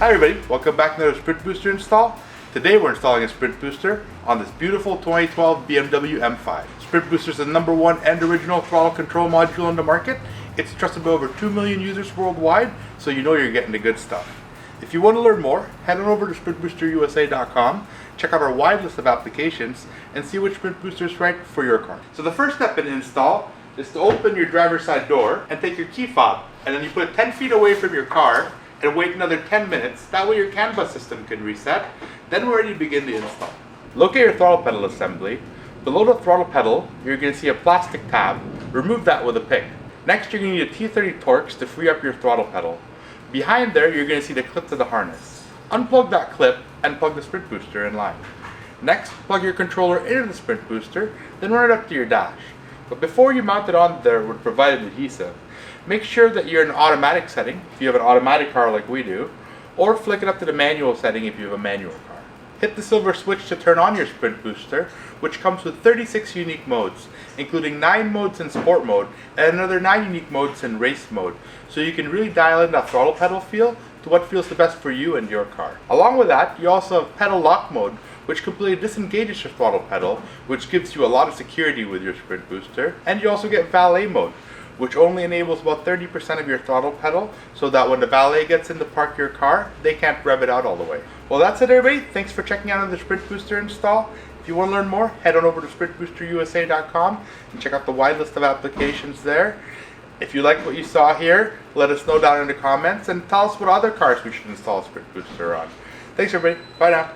Hi everybody, welcome back to another Sprint Booster install. Today we're installing a Sprint Booster on this beautiful 2012 BMW M5. Sprint Booster is the #1 and original throttle control module on the market. It's trusted by over 2 million users worldwide, so you know you're getting the good stuff. If you want to learn more, head on over to sprintboosterusa.com, check out our wide list of applications, and see which Sprint Booster is right for your car. So the first step in install is to open your driver's side door and take your key fob, and then you put it 10 feet away from your car and wait another 10 minutes. That way your CAN bus system can reset. Then we're ready to begin the install. Locate your throttle pedal assembly. Below the throttle pedal, you're going to see a plastic tab. Remove that with a pick. Next, you're going to need a T30 Torx to free up your throttle pedal. Behind there, you're going to see the clip to the harness. Unplug that clip and plug the Sprint Booster in line. Next, plug your controller into the Sprint Booster, then run it up to your dash. But before you mount it on there with provided adhesive, make sure that you're in automatic setting if you have an automatic car like we do, or flick it up to the manual setting if you have a manual car. Hit the silver switch to turn on your Sprint Booster, which comes with 36 unique modes, including 9 modes in sport mode and another 9 unique modes in race mode, so you can really dial in that throttle pedal feel to what feels the best for you and your car. Along with that, you also have pedal lock mode, which completely disengages your throttle pedal, which gives you a lot of security with your Sprint Booster. And you also get valet mode, which only enables about 30% of your throttle pedal, so that when the valet gets in to park your car, they can't rev it out all the way. Well, that's it everybody. Thanks for checking out the Sprint Booster install. If you want to learn more, head on over to sprintboosterusa.com and check out the wide list of applications there. If you like what you saw here, let us know down in the comments and tell us what other cars we should install a Sprint Booster on. Thanks everybody. Bye now.